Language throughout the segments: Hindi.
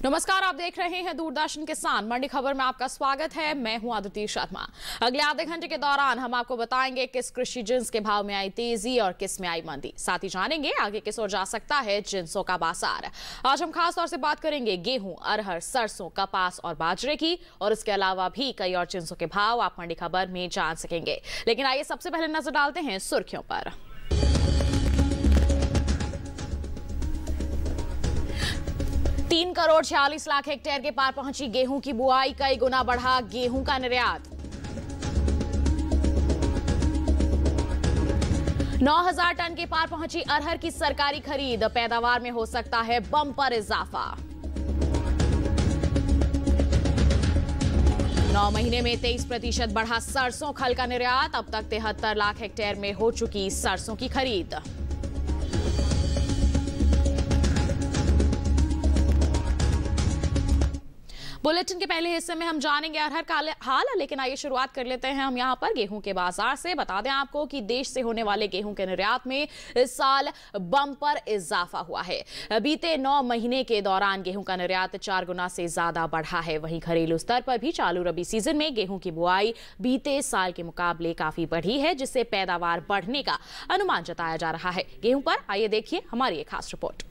नमस्कार, आप देख रहे हैं दूरदर्शन किसान मंडी खबर में आपका स्वागत है। मैं हूं आदित्य शर्मा। अगले आधे घंटे के दौरान हम आपको बताएंगे किस कृषि जिन्स के भाव में आई तेजी और किस में आई मंदी। साथ ही जानेंगे आगे किस ओर जा सकता है जिन्सों का बाजार। आज हम खास तौर से बात करेंगे गेहूं, अरहर, सरसों, कपास और बाजरे की, और इसके अलावा भी कई और जिन्सों के भाव आप मंडी खबर में जान सकेंगे। लेकिन आइए सबसे पहले नजर डालते हैं सुर्खियों पर। 3 करोड़ 46 लाख हेक्टेयर के पार पहुंची गेहूं की बुआई, कई गुना बढ़ा गेहूं का निर्यात। 9,000 टन के पार पहुंची अरहर की सरकारी खरीद, पैदावार में हो सकता है बम्पर इजाफा। 9 महीने में 23% बढ़ा सरसों खल का निर्यात, अब तक 73 लाख हेक्टेयर में हो चुकी सरसों की खरीद। बुलेटिन के पहले हिस्से में हम जानेंगे अरहर का हाल, लेकिन आइए शुरुआत कर लेते हैं हम यहां पर गेहूं के बाजार से। बता दें आपको कि देश से होने वाले गेहूं के निर्यात में इस साल बम्पर इजाफा हुआ है। बीते 9 महीने के दौरान गेहूं का निर्यात 4 गुना से ज्यादा बढ़ा है। वहीं घरेलू स्तर पर भी चालू रबी सीजन में गेहूं की बुआई बीते साल के मुकाबले काफी बढ़ी है, जिससे पैदावार बढ़ने का अनुमान जताया जा रहा है। गेहूं पर आइए देखिए हमारी एक खास रिपोर्ट।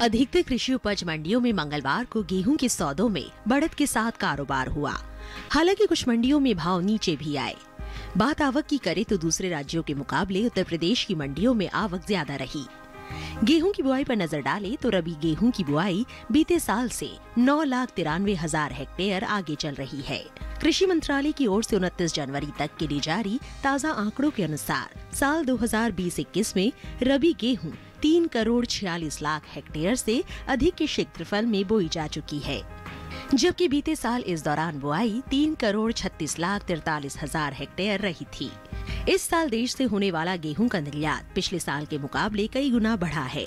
अधिकतर कृषि उपज मंडियों में मंगलवार को गेहूं के सौदों में बढ़त के साथ कारोबार हुआ। हालांकि कुछ मंडियों में भाव नीचे भी आए। बात आवक की करें तो दूसरे राज्यों के मुकाबले उत्तर प्रदेश की मंडियों में आवक ज्यादा रही। गेहूं की बुआई पर नजर डालें तो रबी गेहूं की बुआई बीते साल से 9,93,000 हेक्टेयर आगे चल रही है। कृषि मंत्रालय की ओर से 29 जनवरी तक के लिए जारी ताज़ा आंकड़ों के अनुसार साल 2020-21 में रबी गेहूं 3 करोड़ 46 लाख हेक्टेयर से अधिक के क्षेत्रफल में बोई जा चुकी है, जबकि बीते साल इस दौरान बुआई 3 करोड़ 36 लाख 43,000 हेक्टेयर रही थी। इस साल देश से होने वाला गेहूं का निर्यात पिछले साल के मुकाबले कई गुना बढ़ा है।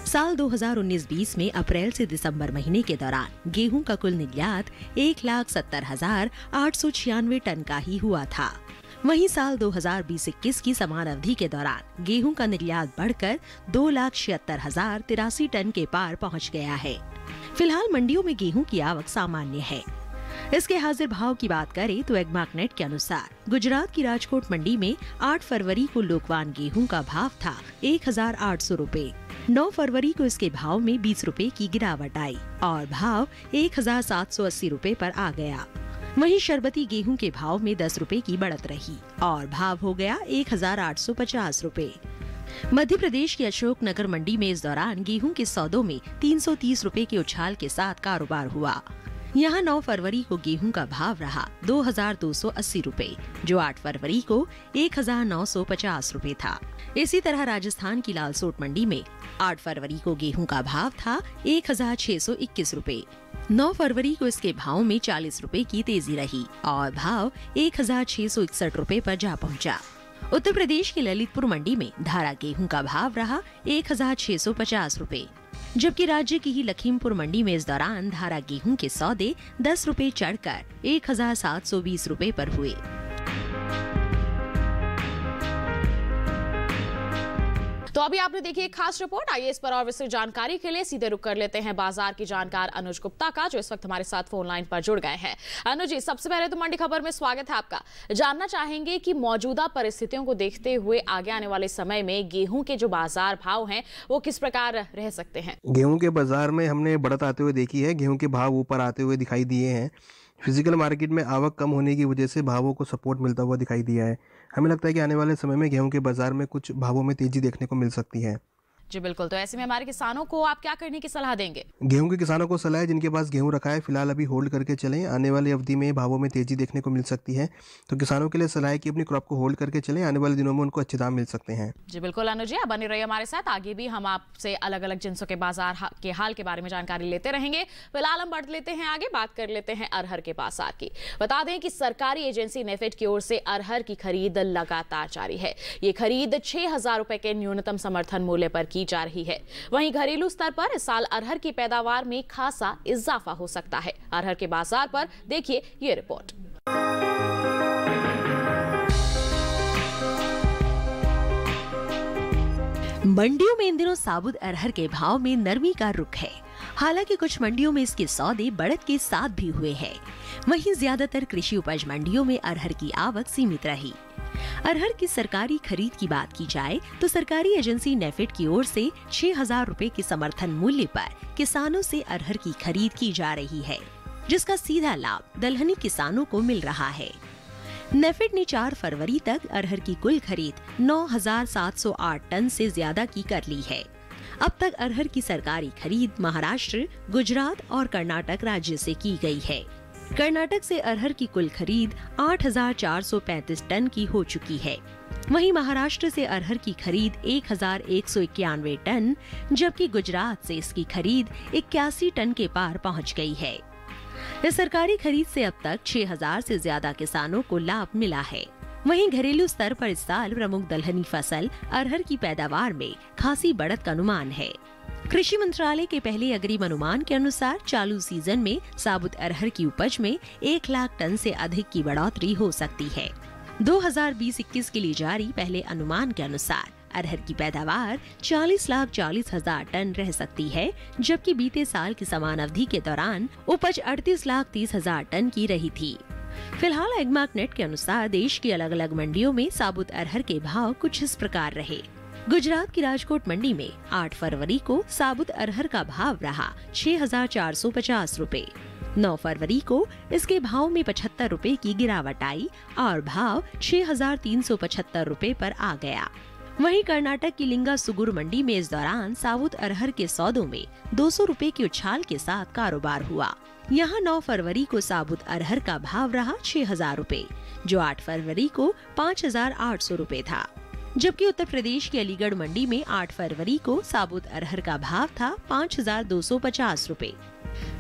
साल 2019-20 में अप्रैल से दिसंबर महीने के दौरान गेहूं का कुल निर्यात 1,70,896 टन का ही हुआ था। वहीं साल 2020-21 की समान अवधि के दौरान गेहूं का निर्यात बढ़कर 2,76,083 टन के पार पहुंच गया है। फिलहाल मंडियों में गेहूं की आवक सामान्य है। इसके हाजिर भाव की बात करें तो एग्मार्कनेट के अनुसार गुजरात की राजकोट मंडी में 8 फरवरी को लोकवान गेहूं का भाव था 1,800 रुपए। 9 फरवरी को इसके भाव में 20 रुपए की गिरावट आई और भाव 1,780 रुपए पर आ गया। वहीं शरबती गेहूं के भाव में 10 रुपए की बढ़त रही और भाव हो गया 1,850 रुपए। मध्य प्रदेश की अशोकनगर मंडी में इस दौरान गेहूं के सौदों में 330 रुपए के उछाल के साथ कारोबार हुआ। यहाँ 9 फरवरी को गेहूं का भाव रहा 2,280 रुपए, जो 8 फरवरी को 1,950 रुपए था। इसी तरह राजस्थान की लालसोट मंडी में 8 फरवरी को गेहूं का भाव था 1,621 रुपए। 9 फरवरी को इसके भाव में 40 रुपए की तेजी रही और भाव 1,661 रुपए पर जा पहुंचा। उत्तर प्रदेश की ललितपुर मंडी में धारा गेहूं का भाव रहा 1,650 रुपए, जबकि राज्य की ही लखीमपुर मंडी में इस दौरान धारा गेहूं के सौदे 10 रुपए चढ़कर 1,720 रुपए पर हुए। तो अभी आपने देखी एक खास रिपोर्ट। आइए इस पर और विस्तृत जानकारी के लिए सीधे रुक कर लेते हैं बाजार की जानकार अनुज गुप्ता का, जो इस वक्त हमारे साथ फोन लाइन पर जुड़ गए हैं। अनुज जी, सबसे पहले तो मंडी खबर में स्वागत है आपका। जानना चाहेंगे कि मौजूदा परिस्थितियों को देखते हुए आगे आने वाले समय में गेहूं के जो बाजार भाव हैं वो किस प्रकार रह सकते हैं? गेहूं के बाजार में हमने बढ़त आते हुए देखी है। गेहूं के भाव ऊपर आते हुए दिखाई दिए हैं। फिजिकल मार्केट में आवक कम होने की वजह से भावों को सपोर्ट मिलता हुआ दिखाई दिया है। हमें लगता है कि आने वाले समय में गेहूं के बाजार में कुछ भावों में तेजी देखने को मिल सकती है। जी बिल्कुल। तो ऐसे में हमारे किसानों को आप क्या करने की सलाह देंगे? गेहूं के किसानों को सलाह है, जिनके पास गेहूं रखा है फिलहाल अभी होल्ड करके चलें। आने वाली अवधि में भावों में तेजी देखने को मिल सकती है, तो किसानों के लिए सलाह है कि अपनी क्रॉप को होल्ड करके चलें। आने वाले दिनों में उनको अच्छे दाम मिल सकते हैं। जी बिल्कुल अनुज जी, आप बने रहिए हमारे साथ। आगे भी हम आपसे अलग अलग जिन्सों के बाजार के हाल के बारे में जानकारी लेते रहेंगे। फिलहाल हम बढ़ लेते हैं आगे, बात कर लेते हैं अरहर के बाजार की। बता दें कि सरकारी एजेंसी नेफेड की ओर से अरहर की खरीद लगातार जारी है। ये खरीद 6,000 रुपए के न्यूनतम समर्थन मूल्य पर की जा रही है। वहीं घरेलू स्तर पर इस साल अरहर की पैदावार में खासा इजाफा हो सकता है। अरहर के बाजार पर देखिए ये रिपोर्ट। मंडियों में इन दिनों साबुत अरहर के भाव में नरमी का रुख है। हालांकि कुछ मंडियों में इसके सौदे बढ़त के साथ भी हुए हैं। वहीं ज्यादातर कृषि उपज मंडियों में अरहर की आवक सीमित रही। अरहर की सरकारी खरीद की बात की जाए तो सरकारी एजेंसी नेफेड की ओर से 6,000 रुपए के समर्थन मूल्य पर किसानों से अरहर की खरीद की जा रही है, जिसका सीधा लाभ दलहनी किसानों को मिल रहा है। नेफेड ने 4 फरवरी तक अरहर की कुल खरीद 9,708 टन से ज्यादा की कर ली है। अब तक अरहर की सरकारी खरीद महाराष्ट्र, गुजरात और कर्नाटक राज्य से की गई है। कर्नाटक से अरहर की कुल खरीद 8,435 टन की हो चुकी है। वहीं महाराष्ट्र से अरहर की खरीद 1,191 टन, जबकि गुजरात से इसकी खरीद 81 टन के पार पहुंच गई है। इस सरकारी खरीद से अब तक 6,000 से ज्यादा किसानों को लाभ मिला है। वहीं घरेलू स्तर पर इस साल प्रमुख दलहनी फसल अरहर की पैदावार में खासी बढ़त का अनुमान है। कृषि मंत्रालय के पहले अग्रिम अनुमान के अनुसार चालू सीजन में साबुत अरहर की उपज में 1 लाख टन से अधिक की बढ़ोतरी हो सकती है। 2020-21 के लिए जारी पहले अनुमान के अनुसार अरहर की पैदावार 40,40,000 टन रह सकती है, जबकि बीते साल की समान अवधि के दौरान उपज 38,30,000 टन की रही थी। फिलहाल एग्मार्कनेट के अनुसार देश की अलग अलग मंडियों में साबुत अरहर के भाव कुछ इस प्रकार रहे। गुजरात की राजकोट मंडी में 8 फरवरी को साबुत अरहर का भाव रहा 6,450 रुपए। 9 फरवरी को इसके भाव में 75 रुपए की गिरावट आई और भाव 6,375 रुपए पर आ गया। वहीं कर्नाटक की लिंगा सुगुर मंडी में इस दौरान साबुत अरहर के सौदों में 200 रुपए की उछाल के साथ कारोबार हुआ। यहाँ 9 फरवरी को साबुत अरहर का भाव रहा 6,000 रुपए, जो 8 फरवरी को 5,800 रुपए था। जबकि उत्तर प्रदेश की अलीगढ़ मंडी में 8 फरवरी को साबुत अरहर का भाव था 5,250 रुपए।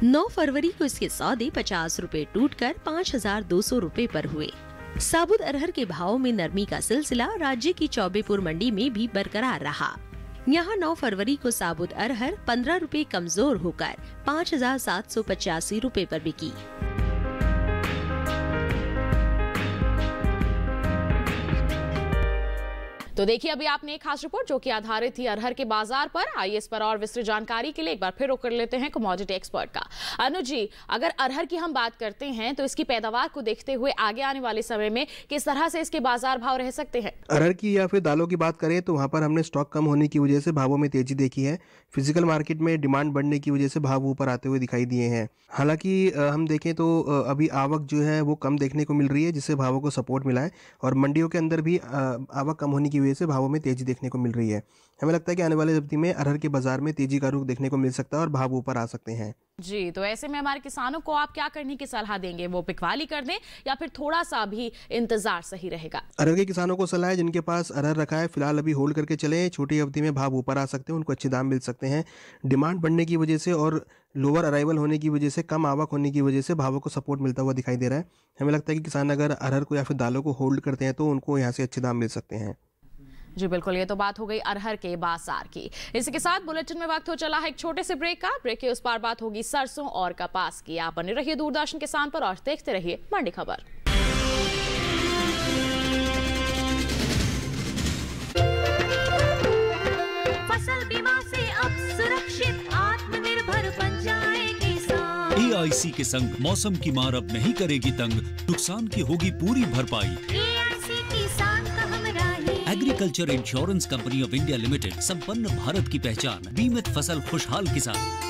9 फरवरी को इसके सौदे 50 रुपए टूटकर 5,200 रुपए पर हुए। साबुत अरहर के भाव में नरमी का सिलसिला राज्य की चौबेपुर मंडी में भी बरकरार रहा। यहाँ 9 फरवरी को साबुत अरहर 15 रुपए कमजोर होकर 5,785 रुपए पर बिकी। तो देखिए अभी आपने एक खास रिपोर्ट जो कि आधारित थी अरहर के बाजार पर। आइए इस पर और विस्तृत जानकारी के लिए एक बार फिर रुख कर लेते हैं कमोडिटी एक्सपर्ट का। अनुज जी, अगर अरहर की हम बात करते हैं तो इसकी पैदावार को देखते हुए आगे आने वाले समय में किस तरह से इसके बाजार भाव रह सकते हैं? अरहर की या फिर दालों की बात करें तो वहाँ पर हमने स्टॉक कम होने की वजह से भावों में तेजी देखी है। फिजिकल मार्केट में डिमांड बढ़ने की वजह से भाव ऊपर आते हुए दिखाई दिए हैं। हालांकि हम देखें तो अभी आवक जो है वो कम देखने को मिल रही है, जिससे भावों को सपोर्ट मिला है और मंडियों के अंदर भी आवक कम होने की वजह से भावों में तेजी देखने को मिल रही है। हमें लगता है कि आने वाले अवधि में अरहर के बाजार में तेजी का रुख देखने को मिल सकता है और भाव ऊपर आ सकते हैं। जी, तो ऐसे में हमारे किसानों को आप क्या करने की सलाह देंगे? वो बिकवाली कर दें या फिर थोड़ा सा भी इंतजार सही रहेगा? अरहर के किसानों को सलाह है, जिनके पास अरहर रखा है फिलहाल अभी होल्ड करके चले। छोटी अवधि में भाव ऊपर आ सकते हैं, उनको अच्छे दाम मिल सकते हैं। डिमांड बढ़ने की वजह से और लोअर अराइवल होने की वजह से, कम आवक होने की वजह से भावों को सपोर्ट मिलता हुआ दिखाई दे रहा है। हमें लगता है कि किसान अगर अरहर को या फिर दालों को होल्ड करते हैं तो उनको यहाँ से अच्छे दाम मिल सकते हैं। जी बिल्कुल, ये तो बात हो गई अरहर के बाजार की। इसी के साथ बुलेटिन में वक्त हो चला है एक छोटे से ब्रेक का। ब्रेक के उस पार बात होगी सरसों और कपास की। आप बने रहिए दूरदर्शन किसान पर और देखते रहिए मंडी खबर। फसल बीमा से अब सुरक्षित आत्मनिर्भर बन जाए किसान। AIC के संग मौसम की मार अब नहीं करेगी तंग, नुकसान की होगी पूरी भरपाई। Agriculture insurance company of India limited, संपन्न भारत की पहचान, बीमित फसल खुशहाल किसान।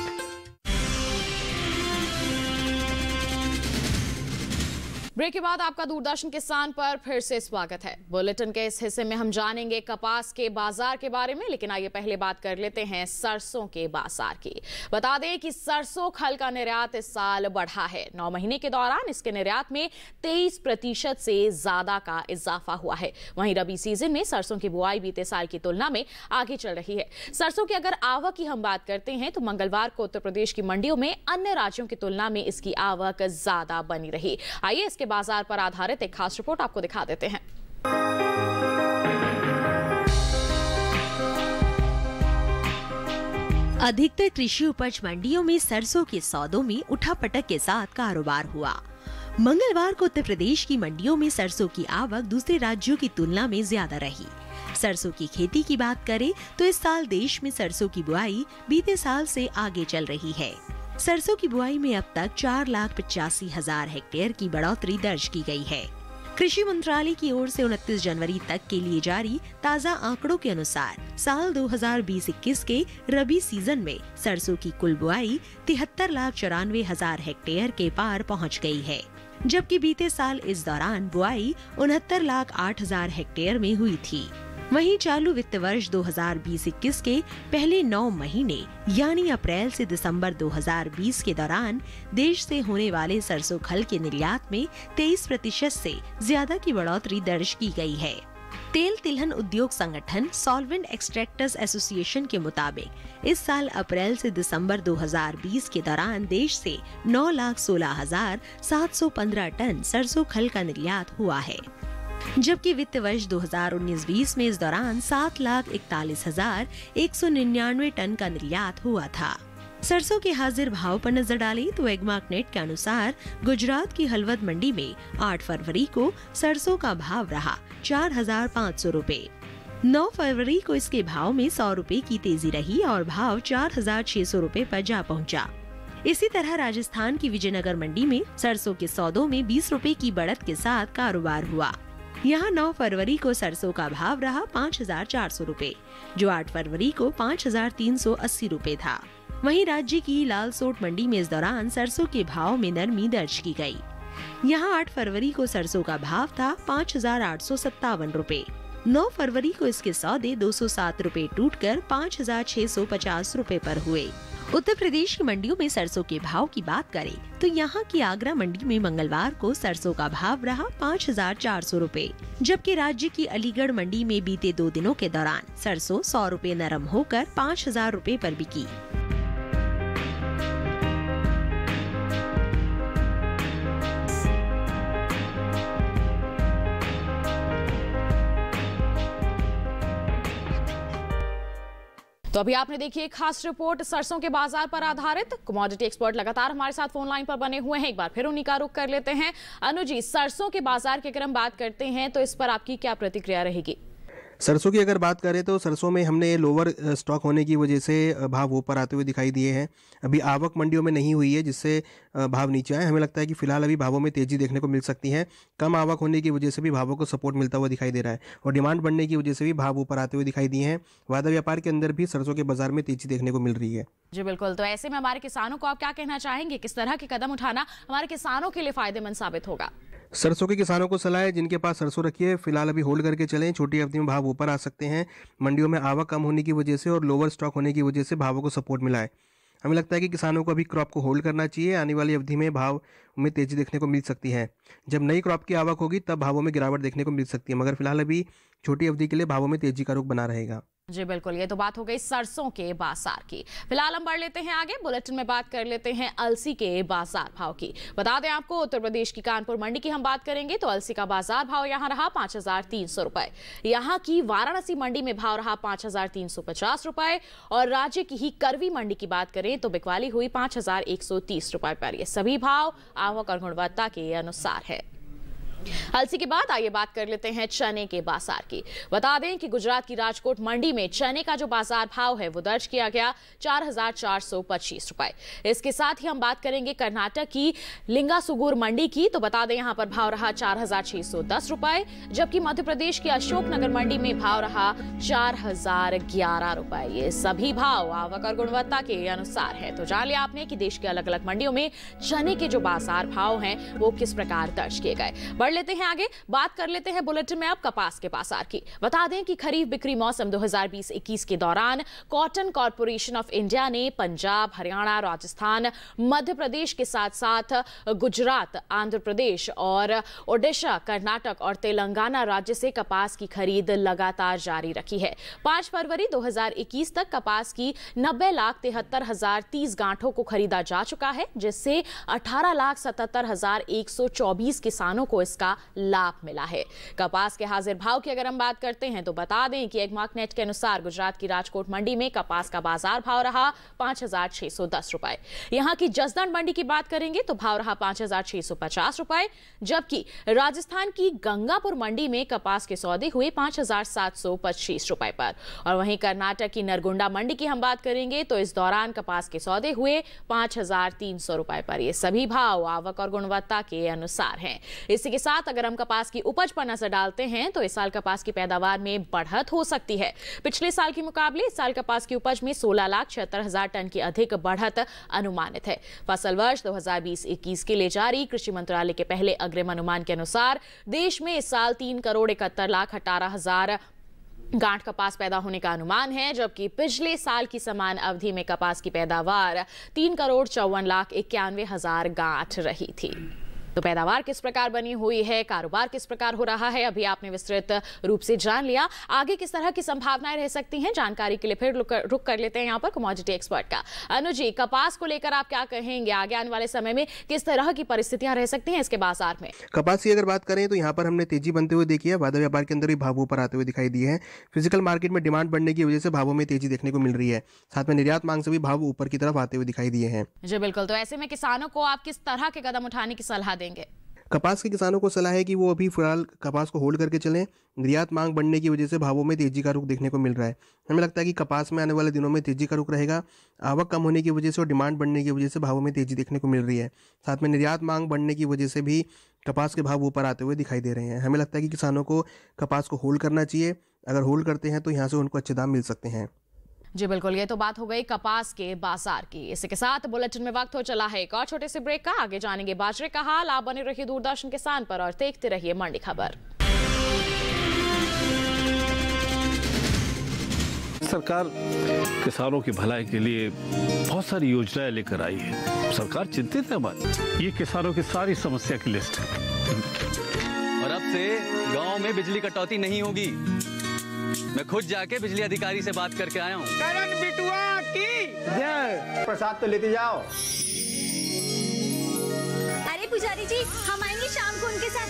ब्रेक के बाद आपका दूरदर्शन किसान पर फिर से स्वागत है। बुलेटिन के इस हिस्से में हम जानेंगे कपास के बाजार के बारे में, लेकिन आइए पहले बात कर लेते हैं सरसों के बाजार की। बता दें कि सरसों खल का निर्यात इस साल बढ़ा है। 9 महीने के दौरान इसके निर्यात में 23% से ज्यादा का इजाफा हुआ है। वहीं रबी सीजन में सरसों की बुआई बीते साल की तुलना में आगे चल रही है। सरसों की अगर आवक की हम बात करते हैं तो मंगलवार को उत्तर प्रदेश की मंडियों में अन्य राज्यों की तुलना में इसकी आवक ज्यादा बनी रही। आइए इसके बाजार पर आधारित एक खास रिपोर्ट आपको दिखा देते हैं। अधिकतर कृषि उपज मंडियों में सरसों के सौदों में उठापटक के साथ कारोबार हुआ। मंगलवार को उत्तर प्रदेश की मंडियों में सरसों की आवक दूसरे राज्यों की तुलना में ज्यादा रही। सरसों की खेती की बात करें तो इस साल देश में सरसों की बुआई बीते साल से आगे चल रही है। सरसों की बुआई में अब तक 4,85,000 हेक्टेयर की बढ़ोतरी दर्ज की गई है। कृषि मंत्रालय की ओर से 29 जनवरी तक के लिए जारी ताज़ा आंकड़ों के अनुसार साल 2020-21 के रबी सीजन में सरसों की कुल बुआई 73,94,000 हेक्टेयर के पार पहुंच गई है, जबकि बीते साल इस दौरान बुआई 69,08,000 हेक्टेयर में हुई थी। वहीं चालू वित्त वर्ष 2020-21 के पहले 9 महीने यानी अप्रैल से दिसंबर 2020 के दौरान देश से होने वाले सरसों खल के निर्यात में 23% से ज्यादा की बढ़ोतरी दर्ज की गई है। तेल तिलहन उद्योग संगठन सॉल्वेंट एक्सट्रैक्टर्स एसोसिएशन के मुताबिक इस साल अप्रैल से दिसंबर 2020 के दौरान देश से 9,16,715 टन सरसों खल का निर्यात हुआ है, जबकि वित्त वर्ष 2019-20 में इस दौरान 7,41,199 टन का निर्यात हुआ था। सरसों के हाजिर भाव पर नजर डालें तो एग्मार्कनेट के अनुसार गुजरात की हलवद मंडी में 8 फरवरी को सरसों का भाव रहा 4,500 रुपए। 9 फरवरी को इसके भाव में 100 रुपए की तेजी रही और भाव 4,600 रुपए पर जा पहुंचा। इसी तरह राजस्थान की विजयनगर मंडी में सरसों के सौदों में 20 रुपए की बढ़त के साथ कारोबार हुआ। यहाँ 9 फरवरी को सरसों का भाव रहा 5,400 रुपए, जो 8 फरवरी को 5,380 रुपए था। वहीं राज्य की लालसोट मंडी में इस दौरान सरसों के भाव में नरमी दर्ज की गई। यहाँ 8 फरवरी को सरसों का भाव था 5,857 रुपए। 9 फरवरी को इसके सौदे 207 रुपए टूटकर 5,650 रुपए पर हुए। उत्तर प्रदेश की मंडियों में सरसों के भाव की बात करें तो यहाँ की आगरा मंडी में मंगलवार को सरसों का भाव रहा 5,400 रुपए, जबकि राज्य की अलीगढ़ मंडी में बीते 2 दिनों के दौरान सरसों 100 रुपए नरम होकर 5,000 रुपए पर बिकी। तो अभी आपने देखी एक खास रिपोर्ट सरसों के बाजार पर आधारित। कमोडिटी एक्सपर्ट लगातार हमारे साथ फोन लाइन पर बने हुए हैं, एक बार फिर उन्हीं का रुख कर लेते हैं। अनुज जी, सरसों के बाजार की अगर हम बात करते हैं तो इस पर आपकी क्या प्रतिक्रिया रहेगी? सरसों की अगर बात करें तो सरसों में हमने लोअर स्टॉक होने की वजह से भाव ऊपर आते हुए दिखाई दिए हैं। अभी आवक मंडियों में नहीं हुई है, जिससे भाव नीचे आए। हमें लगता है कि फिलहाल अभी भावों में तेजी देखने को मिल सकती है। कम आवक होने की वजह से भी भावों को सपोर्ट मिलता हुआ दिखाई दे रहा है और डिमांड बढ़ने की वजह से भी भाव ऊपर आते हुए दिखाई दिए हैं। वादा व्यापार के अंदर भी सरसों के बाजार में तेजी देखने को मिल रही है। जी बिल्कुल। तो ऐसे में हमारे किसानों को आप क्या कहना चाहेंगे, किस तरह के कदम उठाना हमारे किसानों के लिए फायदेमंद साबित होगा? सरसों के किसानों को सलाह है, जिनके पास सरसों रखी है फिलहाल अभी होल्ड करके चलें। छोटी अवधि में भाव ऊपर आ सकते हैं। मंडियों में आवक कम होने की वजह से और लोअर स्टॉक होने की वजह से भावों को सपोर्ट मिला है। हमें लगता है कि किसानों को अभी क्रॉप को होल्ड करना चाहिए। आने वाली अवधि में भाव में तेजी देखने को मिल सकती है। जब नई क्रॉप की आवक होगी तब भावों में गिरावट देखने को मिल सकती है, मगर फिलहाल अभी छोटी अवधि के लिए भावों में तेजी का रुख बना रहेगा। जी बिल्कुल, ये तो बात हो गई सरसों के बाजार की। फिलहाल हम बढ़ लेते हैं आगे, बुलेटिन में बात कर लेते हैं अलसी के बाजार भाव की। बता दें आपको, उत्तर प्रदेश की कानपुर मंडी की हम बात करेंगे तो अलसी का बाजार भाव यहाँ रहा 5,300 रुपए। यहाँ की वाराणसी मंडी में भाव रहा 5,350 रुपए और राज्य की ही करवी मंडी की बात करें तो बिकवाली हुई 5,130 रुपए पर। ये सभी भाव आवक और गुणवत्ता के अनुसार है। अलसी के बाद आइए बात कर लेते हैं चने के बाजार की। बता दें कि गुजरात की राजकोट मंडी में चने का जो बाजार भाव है वो दर्ज किया गया 4,425 रुपए। इसके साथ ही हम बात करेंगे कर्नाटक की लिंगासुगुर मंडी की। तो बता दें यहाँ पर भाव रहा 4,610 रुपए, जबकि मध्य प्रदेश की अशोकनगर मंडी में भाव रहा 4,011 रुपए। ये सभी भाव आवक और गुणवत्ता के अनुसार है। तो जान लिया आपने कि देश के अलग अलग मंडियों में चने के जो बाजार भाव हैं वो किस प्रकार दर्ज किए गए। बढ़ लेते हैं आगे, बात कर लेते हैं बुलेटिन में अब कपास के बाजार की। बता दें कि खरीफ बिक्री मौसम 2020-21 के दौरान कॉटन कॉर्पोरेशन ऑफ इंडिया ने पंजाब, हरियाणा, राजस्थान, मध्य प्रदेश के साथ साथ गुजरात, आंध्र प्रदेश और ओडिशा, कर्नाटक और तेलंगाना राज्य से कपास की खरीद लगातार जारी रखी है। 5 फरवरी 2021 तक कपास की 90,73,030 गांठों को खरीदा जा चुका है, जिससे 18,77,124 किसानों को इस इसका लाभ मिला है। कपास के हाजिर भाव की अगर हम बात करते हैं तो बता दें कि एग्मार्कनेट के अनुसार गुजरात की राजकोट मंडी में कपास का बाजार भाव रहा 5,610 रुपए। यहां की जसदण मंडी की बात करेंगे तो भाव रहा 5,650 रुपए, जबकि राजस्थान की गंगापुर मंडी में कपास के सौदे हुए 5,725 रुपए पर। और वहीं कर्नाटक की नरगुंडा मंडी की हम बात करेंगे तो इस दौरान कपास के सौदे हुए 5,300 रुपए पर। ये सभी भाव आवक और गुणवत्ता के अनुसार हैं। इसी के साथ अगर हम कपास की उपज पर नजर डालते हैं तो इस साल कपास की पैदावार में बढ़त हो सकती है। पिछले साल के मुकाबले इस साल कपास की उपज में 16,76,000 टन की अधिक बढ़त अनुमानित है। फसल वर्ष 2020-21 के लिए जारी कृषि मंत्रालय के पहले अग्रिम अनुमान के अनुसार देश में इस साल 3,71,18,000 गांठ कपास पैदा होने का अनुमान है, जबकि पिछले साल की समान अवधि में कपास की पैदावार 3,54,91,000 गांठ रही थी। तो पैदावार किस प्रकार बनी हुई है, कारोबार किस प्रकार हो रहा है, अभी आपने विस्तृत रूप से जान लिया। आगे किस तरह की संभावनाएं रह सकती हैं, जानकारी के लिए फिर रुक कर लेते हैं यहाँ पर कमोडिटी एक्सपर्ट का। अनुज जी, कपास को लेकर आप क्या कहेंगे? आगे आने वाले समय में किस तरह की परिस्थितियां रह सकती हैं इसके बाजार में? कपास की अगर बात करें तो यहाँ पर हमने तेजी बनते हुए देखी है। वायदा व्यापार के अंदर भी भाव ऊपर आते हुए दिखाई दिए हैं। फिजिकल मार्केट में डिमांड बढ़ने की वजह से भावों में तेजी देखने को मिल रही है। साथ में निर्यात मांग से भी भाव ऊपर की तरफ आते हुए दिखाई दिए हैं। जी बिल्कुल। तो ऐसे में किसानों को आप किस तरह के कदम उठाने की सलाह देंगे? कपास के किसानों को सलाह है कि वो अभी फिलहाल कपास को होल्ड करके चलें। निर्यात मांग बढ़ने की वजह से भावों में तेजी का रुख देखने को मिल रहा है। हमें लगता है कि कपास में आने वाले दिनों में तेजी का रुख रहेगा। आवक कम होने की वजह से और डिमांड बढ़ने की वजह से भावों में तेजी देखने को मिल रही है। साथ में निर्यात मांग बढ़ने की वजह से भी कपास के भाव ऊपर आते हुए दिखाई दे रहे हैं। हमें लगता है कि किसानों को कपास को होल्ड करना चाहिए। अगर होल्ड करते हैं तो यहाँ से उनको अच्छे दाम मिल सकते हैं। जी बिल्कुल, ये तो बात हो गई कपास के बाजार की। इसी के साथ बुलेटिन में वक्त हो चला है एक और छोटे से ब्रेक का। आगे जानेंगे बाजरे का हाल। आप बने रहिए दूरदर्शन किसान पर और देखते रहिए मंडी खबर। सरकार किसानों की भलाई के लिए बहुत सारी योजनाएं लेकर आई है। सरकार चिंतित है मत। ये किसानों की सारी समस्या की लिस्ट है। और अब से गांव में बिजली कटौती नहीं होगी। मैं खुद जाके बिजली अधिकारी से बात करके आया हूँ। करण बिटुआ की जय। प्रसाद तो लेते जाओ। अरे पुजारी जी, हम आएंगे शाम को उनके साथ।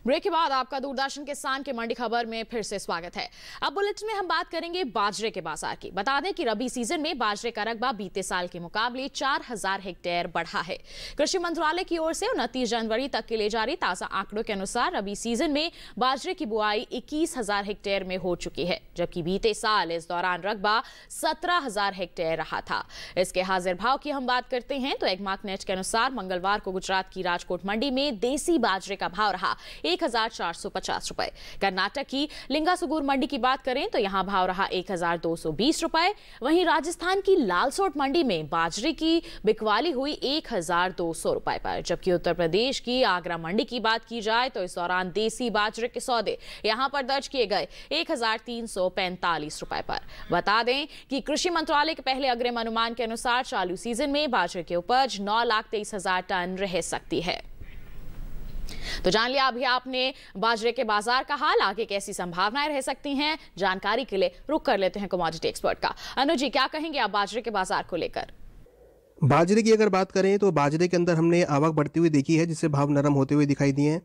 ब्रेक के बाद आपका दूरदर्शन किसान के मंडी खबर में फिर से स्वागत है। अब बुलेटिन में हम बात करेंगे बाजरे के बाजार की। बता दें कि रबी सीजन में बाजरे का रकबा बीते साल के मुकाबले 4,000 हेक्टेयर बढ़ा है। कृषि मंत्रालय की ओर से 29 जनवरी तक के लिए जारी ताजा आंकड़ों के अनुसार रबी सीजन में बाजरे की बुआई 21,000 हेक्टेयर में हो चुकी है, जबकि बीते साल इस दौरान रकबा 17,000 हेक्टेयर रहा था। इसके हाजिर भाव की हम बात करते हैं तो एग्मार्कनेट के अनुसार मंगलवार को गुजरात की राजकोट मंडी में देसी बाजरे का भाव रहा 1,450 रुपए। कर्नाटक की लिंगासुगुर मंडी की बात करें तो यहां भाव रहा 1,220 रुपए। वहीं राजस्थान की लालसोट मंडी में बाजरे की बिकवाली हुई 1,200 रुपए पर, जबकि उत्तर प्रदेश की आगरा मंडी की बात की जाए तो इस दौरान देसी बाजरे के सौदे यहां पर दर्ज किए गए 1,345 रुपए पर। बता दें कि कृषि मंत्रालय के पहले अग्रिम अनुमान के अनुसार चालू सीजन में बाजरे की उपज 9,23,000 टन रह सकती है। तो जान लिया अभी आपने बाजरे के बाजार का हाल। आगे कैसी संभावनाएं रह सकती हैं, जानकारी के लिए रुक कर लेते हैं कमोडिटी एक्सपर्ट का। अनुज जी, क्या कहेंगे आप बाजरे के बाजार को लेकर? बाजरे की अगर बात करें तो बाजरे के अंदर हमने आवक बढ़ती हुई देखी है, जिससे भाव नरम होते हुए दिखाई दिए हैं।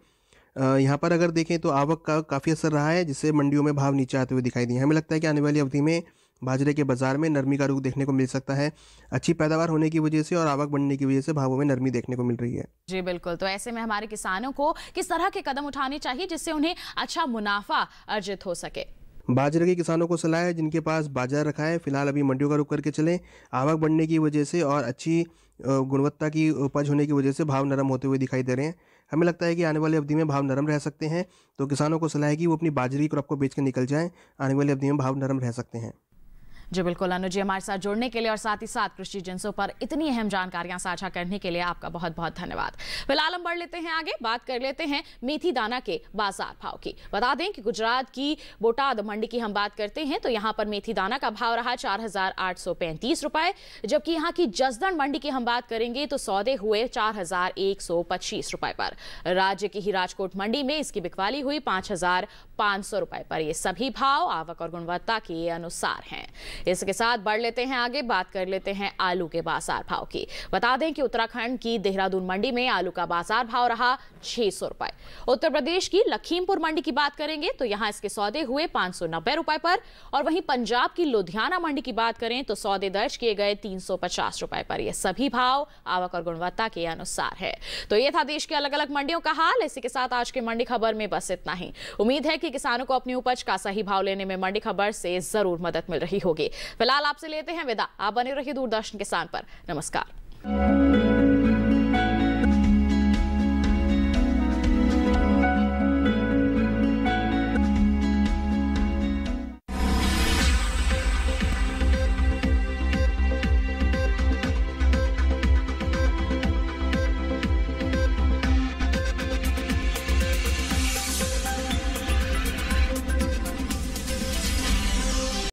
यहाँ पर अगर देखें तो आवक का काफ़ी असर रहा है, जिससे मंडियों में भाव नीचे आते हुए दिखाई दिए। हमें लगता है कि आने वाली अवधि में बाजरे के बाजार में नरमी का रुख देखने को मिल सकता है। अच्छी पैदावार होने की वजह से और आवक बढ़ने की वजह से भावों में नरमी देखने को मिल रही है। जी बिल्कुल। तो ऐसे में हमारे किसानों को किस तरह के कदम उठाने चाहिए जिससे उन्हें अच्छा मुनाफा अर्जित हो सके? बाजरे के किसानों को सलाह है जिनके पास बाजार रखा है फिलहाल अभी मंडियों का रुख करके चलें। आवक बढ़ने की वजह से और अच्छी गुणवत्ता की उपज होने की वजह से भाव नरम होते हुए दिखाई दे रहे हैं। हमें लगता है कि आने वाली अवधि में भाव नरम रह सकते हैं, तो किसानों को सलाह है कि वो अपनी बाजरे क्रॉप को बेच के निकल जाएं। आने वाली अवधि में भाव नरम रह सकते हैं। जी बिल्कुल अनुज जी, हमारे साथ जुड़ने के लिए और साथ ही साथ कृषि जिन्सों पर इतनी अहम जानकारियां साझा करने के लिए आपका बहुत बहुत धन्यवाद। फिलहाल हम बढ़ लेते हैं आगे, बात कर लेते हैं मेथी दाना के बाजार भाव की। बता दें कि गुजरात की बोटाद मंडी की हम बात करते हैं तो यहाँ पर मेथी दाना का भाव रहा 4,835 रुपए, जबकि यहाँ की जसदण मंडी की हम बात करेंगे तो सौदे हुए 4,125 रुपए पर। राज्य की ही राजकोट मंडी में इसकी बिकवाली हुई 5,500 रुपए पर। ये सभी भाव आवक और गुणवत्ता के अनुसार हैं। इसके साथ बढ़ लेते हैं आगे, बात कर लेते हैं आलू के बाजार भाव की। बता दें कि उत्तराखंड की देहरादून मंडी में आलू का बाजार भाव रहा 600 रुपए। उत्तर प्रदेश की लखीमपुर मंडी की बात करेंगे तो यहां इसके सौदे हुए 590 रुपए पर, और वहीं पंजाब की लुधियाना मंडी की बात करें तो सौदे दर्ज किए गए 350 रुपए पर। यह सभी भाव आवक और गुणवत्ता के अनुसार है। तो ये था देश के अलग अलग मंडियों का हाल। इसी के साथ आज के मंडी खबर में बस इतना ही। उम्मीद है कि किसानों को अपनी उपज का सही भाव लेने में मंडी खबर से जरूर मदद मिल रही होगी। फिलहाल आपसे लेते हैं विदा। आप बने रहिए दूरदर्शन किसान पर। नमस्कार।